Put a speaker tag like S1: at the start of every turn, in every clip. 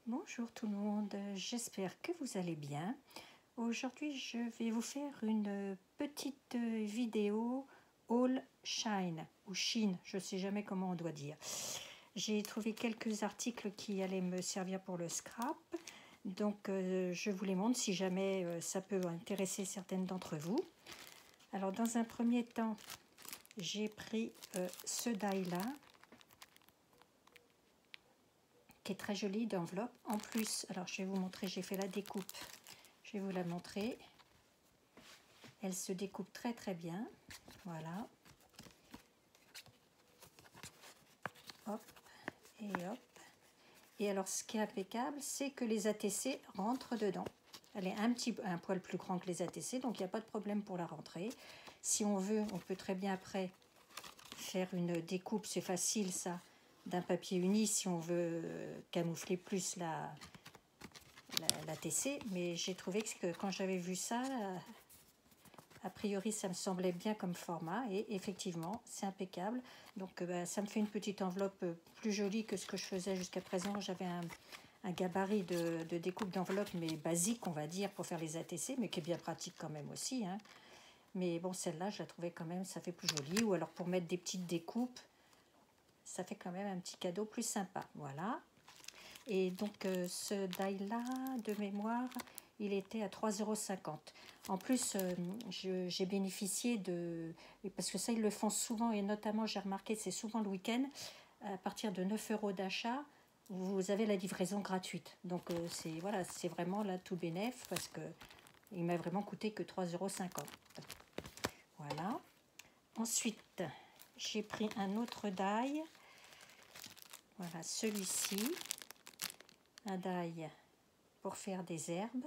S1: Bonjour tout le monde, j'espère que vous allez bien. Aujourd'hui, je vais vous faire une petite vidéo All Shine ou Shine, je ne sais jamais comment on doit dire. J'ai trouvé quelques articles qui allaient me servir pour le scrap, donc je vous les montre si jamais ça peut intéresser certaines d'entre vous. Alors dans un premier temps, j'ai pris ce die-là, qui est très joli d'enveloppe. En plus, alors je vais vous montrer, j'ai fait la découpe. Je vais vous la montrer. Elle se découpe très très bien. Voilà. Hop et hop. Et alors ce qui est impeccable, c'est que les ATC rentrent dedans. Elle est un poil plus grand que les ATC, donc il n'y a pas de problème pour la rentrée. Si on veut, on peut très bien après faire une découpe, c'est facile ça, d'un papier uni si on veut camoufler plus la TC, mais j'ai trouvé que quand j'avais vu ça, a priori ça me semblait bien comme format et effectivement c'est impeccable. Donc ça me fait une petite enveloppe plus jolie que ce que je faisais jusqu'à présent. J'avais un gabarit de découpe d'enveloppe, mais basique on va dire, pour faire les ATC, mais qui est bien pratique quand même aussi, hein. Mais bon, celle-là je la trouvais quand même, ça fait plus joli, ou alors pour mettre des petites découpes, ça fait quand même un petit cadeau plus sympa. Voilà. Et donc ce die-là, de mémoire, il était à 3,50 €. En plus, j'ai bénéficié de... Parce que ça, ils le font souvent, et notamment, j'ai remarqué, c'est souvent le week-end, à partir de 9 € d'achat, vous avez la livraison gratuite. Donc voilà, c'est vraiment là tout bénef, parce que il m'a vraiment coûté que 3,50 €. Voilà. Ensuite, j'ai pris un autre die. Voilà, celui-ci. Un die pour faire des herbes.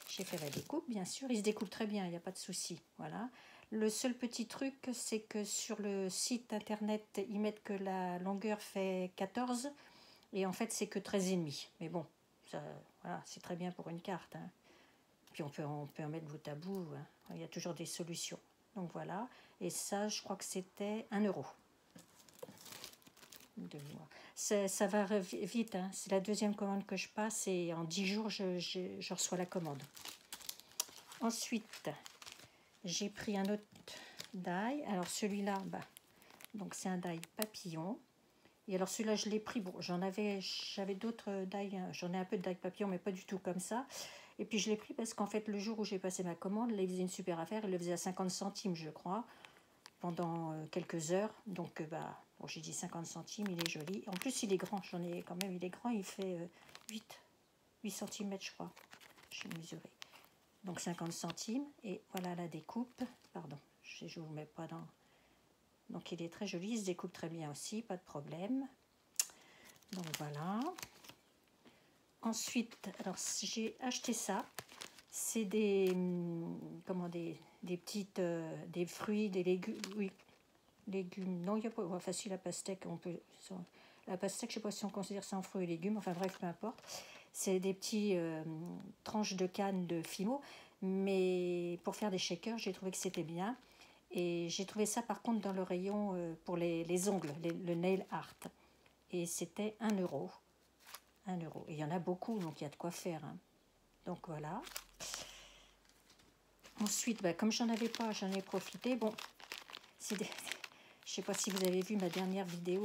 S1: J'ai fait la découpe, bien sûr. Il se découpe très bien, il n'y a pas de souci. Voilà. Le seul petit truc, c'est que sur le site internet, ils mettent que la longueur fait 14 et en fait, c'est que 13,5. Mais bon, ça, voilà, c'est très bien pour une carte, hein. Puis on peut en mettre bout à bout, hein. Il y a toujours des solutions. Donc voilà. Et ça, je crois que c'était 1 €. Ça va vite, hein. C'est la deuxième commande que je passe et en 10 jours, je reçois la commande. Ensuite, j'ai pris un autre die. Alors celui-là, donc c'est un die papillon. Et alors celui-là, je l'ai pris. Bon, j'avais d'autres die, hein. J'en ai un peu de die papillon, mais pas du tout comme ça. Et puis je l'ai pris parce qu'en fait, le jour où j'ai passé ma commande, là, il faisait une super affaire. Il le faisait à 50 centimes, je crois, pendant quelques heures. Donc, bon, j'ai dit 50 centimes, il est joli. En plus, il est grand, j'en ai quand même, il est grand, il fait 8 cm, je crois. J'ai mesuré. Donc 50 centimes, et voilà la découpe. Pardon, je ne vous mets pas dans... Donc il est très joli, il se découpe très bien aussi, pas de problème. Donc voilà. Ensuite, alors j'ai acheté ça. C'est des petites, des fruits, des légumes, oui, légumes, non, il n'y a pas, enfin si la pastèque, on peut, la pastèque, je ne sais pas si on considère ça en fruits et légumes, enfin bref, peu importe. C'est des petits tranches de canne de Fimo, mais pour faire des shakers, j'ai trouvé que c'était bien. Et j'ai trouvé ça par contre dans le rayon pour les ongles, le nail art. Et c'était 1 €. 1 €. Et il y en a beaucoup, donc il y a de quoi faire, hein. Donc voilà. Ensuite, comme j'en avais pas, j'en ai profité. Bon, je ne sais pas si vous avez vu ma dernière vidéo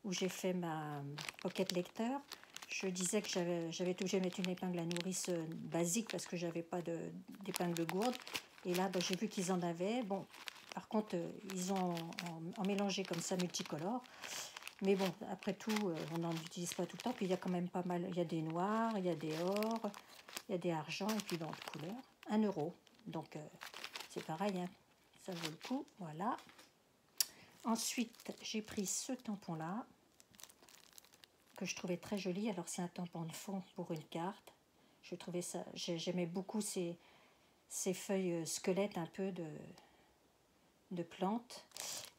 S1: où j'ai fait ma pocket lecteur. Je disais que j'avais été obligée de mettre une épingle à nourrice basique parce que j'avais pas d'épingle gourde. Et là, j'ai vu qu'ils en avaient. Bon, par contre, ils ont en mélangé comme ça multicolore. Mais bon, après tout, on n'en utilise pas tout le temps. Puis il y a quand même pas mal. Il y a des noirs, il y a des or, il y a des argents et puis d'autres couleurs. 1 €. Donc c'est pareil, hein. Ça vaut le coup. Voilà. Ensuite, j'ai pris ce tampon-là, que je trouvais très joli. Alors, c'est un tampon de fond pour une carte. Je trouvais ça... J'aimais beaucoup ces feuilles squelettes un peu de plantes.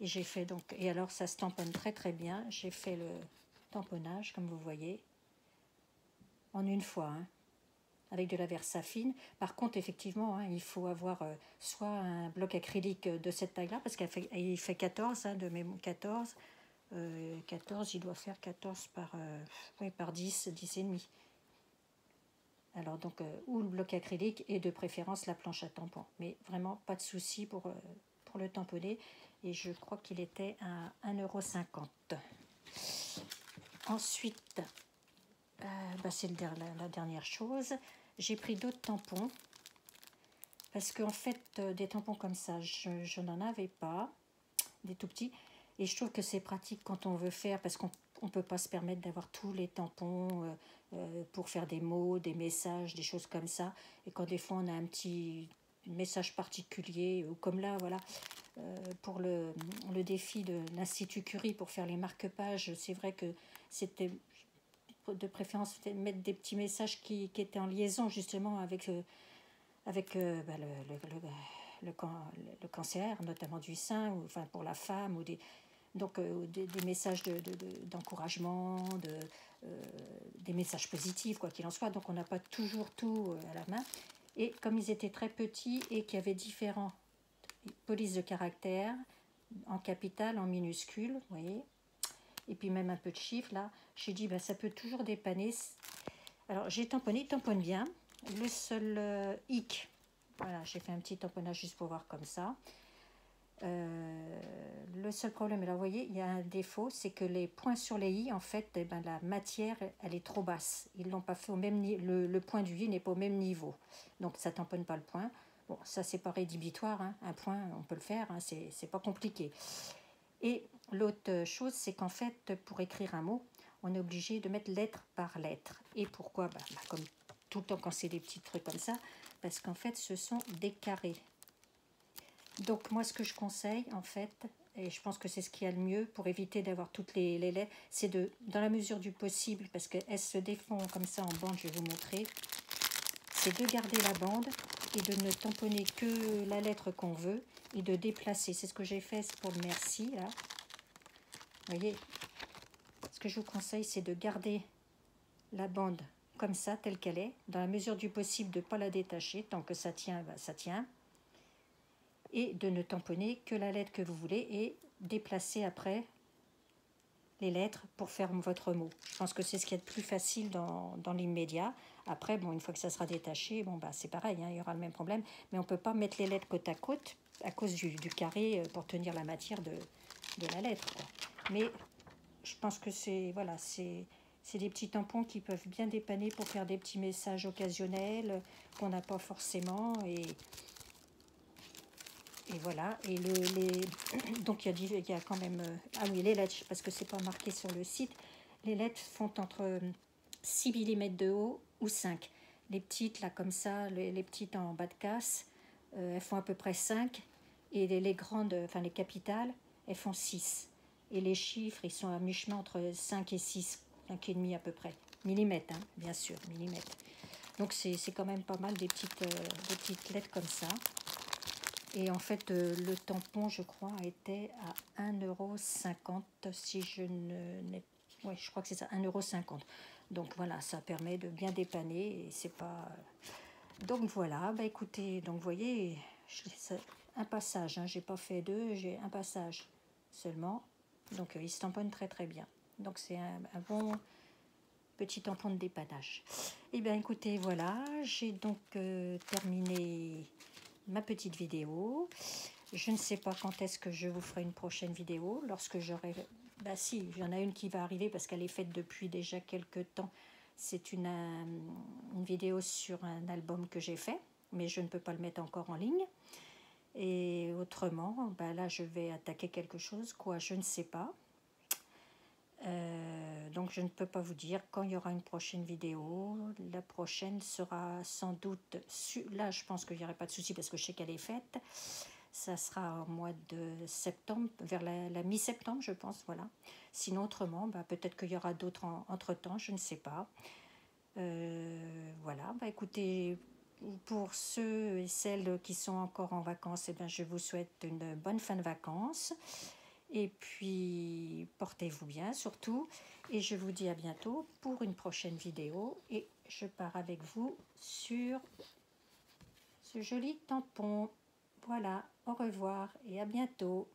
S1: Et j'ai fait donc... Et alors, ça se tamponne très très bien. J'ai fait le tamponnage, comme vous voyez, en une fois, hein, avec de la Versafine. Par contre, effectivement, hein, il faut avoir soit un bloc acrylique de cette taille-là, parce qu'il fait 14, hein, de même 14, 14, il doit faire 14 oui, par 10, 10 et demi. Alors donc, ou le bloc acrylique et de préférence la planche à tampon. Mais vraiment, pas de souci pour le tamponner. Et je crois qu'il était à 1,50 €. Ensuite, c'est la dernière chose. J'ai pris d'autres tampons. Parce qu'en fait, des tampons comme ça, je n'en avais pas. Des tout petits. Et je trouve que c'est pratique quand on veut faire, parce qu'on ne peut pas se permettre d'avoir tous les tampons pour faire des mots, des messages, des choses comme ça. Et quand des fois on a un petit message particulier, ou comme là, voilà, pour le défi de l'Institut Curie pour faire les marque-pages, c'est vrai que c'était de préférence mettre des petits messages qui étaient en liaison justement avec le cancer, notamment du sein, ou, enfin pour la femme, ou des messages d'encouragement, des messages positifs, quoi qu'il en soit. Donc on n'a pas toujours tout à la main. Et comme ils étaient très petits et qu'il y avait différents polices de caractères, en capital, en minuscule, vous voyez, et puis même un peu de chiffres, là, j'ai dit, ça peut toujours dépanner. Alors j'ai tamponné, il tamponne bien. Le seul hic, voilà, j'ai fait un petit tamponnage juste pour voir comme ça. Le seul problème, alors vous voyez, il y a un défaut, c'est que les points sur les i, en fait, la matière, elle est trop basse. Ils l'ont pas fait au même niveau, le point du i n'est pas au même niveau. Donc ça tamponne pas le point. Bon, ça c'est pas rédhibitoire, hein. Un point, on peut le faire, hein, c'est pas compliqué. Et l'autre chose, c'est qu'en fait, pour écrire un mot, on est obligé de mettre lettre par lettre. Et pourquoi? Comme tout le temps quand c'est des petits trucs comme ça, parce qu'en fait, ce sont des carrés. Donc moi, ce que je conseille, en fait, et je pense que c'est ce qui a le mieux pour éviter d'avoir toutes les lettres, c'est dans la mesure du possible, parce qu'elles se défont comme ça en bande, je vais vous montrer, c'est de garder la bande et de ne tamponner que la lettre qu'on veut et de déplacer. C'est ce que j'ai fait pour le merci, là. Vous voyez, ce que je vous conseille, c'est de garder la bande comme ça, telle qu'elle est, dans la mesure du possible, de ne pas la détacher. Tant que ça tient, ça tient. Et de ne tamponner que la lettre que vous voulez et déplacer après les lettres pour faire votre mot. Je pense que c'est ce qui est le plus facile dans l'immédiat. Après, bon, une fois que ça sera détaché, c'est pareil, hein, il y aura le même problème. Mais on ne peut pas mettre les lettres côte à côte à cause du carré pour tenir la matière de la lettre, quoi. Mais je pense que c'est des petits tampons qui peuvent bien dépanner pour faire des petits messages occasionnels qu'on n'a pas forcément. Et voilà. Et donc il y a quand même... ah oui, les lettres, parce que c'est pas marqué sur le site. Les lettres font entre 6 mm de haut ou 5. Les petites, là, comme ça, les petites en bas de casse, elles font à peu près 5. Et les grandes, enfin les capitales, elles font 6. Et les chiffres, ils sont à mi-chemin entre 5 et 6, 5,5 à peu près. Millimètres, hein, bien sûr, millimètres. Donc c'est quand même pas mal des petites lettres comme ça. Et en fait, le tampon, je crois, était à 1,50 €, si je n'ai... Oui, je crois que c'est ça, 1,50 €. Donc voilà, ça permet de bien dépanner et c'est pas... Donc voilà, écoutez, donc vous voyez, un passage, hein, j'ai pas fait deux, j'ai un passage seulement. Donc il se tamponne très très bien. Donc c'est un bon petit tampon de dépannage. Et bien écoutez, voilà, j'ai donc terminé ma petite vidéo. Je ne sais pas quand est-ce que je vous ferai une prochaine vidéo, lorsque j'aurai... si, il y en a une qui va arriver parce qu'elle est faite depuis déjà quelques temps. C'est une vidéo sur un album que j'ai fait, mais je ne peux pas le mettre encore en ligne. Et autrement, là je vais attaquer quelque chose, quoi, je ne sais pas. Donc je ne peux pas vous dire quand il y aura une prochaine vidéo. La prochaine sera sans doute... Là je pense qu'il n'y aurait pas de souci parce que je sais qu'elle est faite. Ça sera au mois de septembre, vers la mi-septembre je pense, voilà. Sinon autrement, peut-être qu'il y aura d'autres entre-temps, je ne sais pas. Voilà, écoutez, pour ceux et celles qui sont encore en vacances, je vous souhaite une bonne fin de vacances. Et puis, portez-vous bien surtout. Et je vous dis à bientôt pour une prochaine vidéo. Et je pars avec vous sur ce joli tampon. Voilà, au revoir et à bientôt.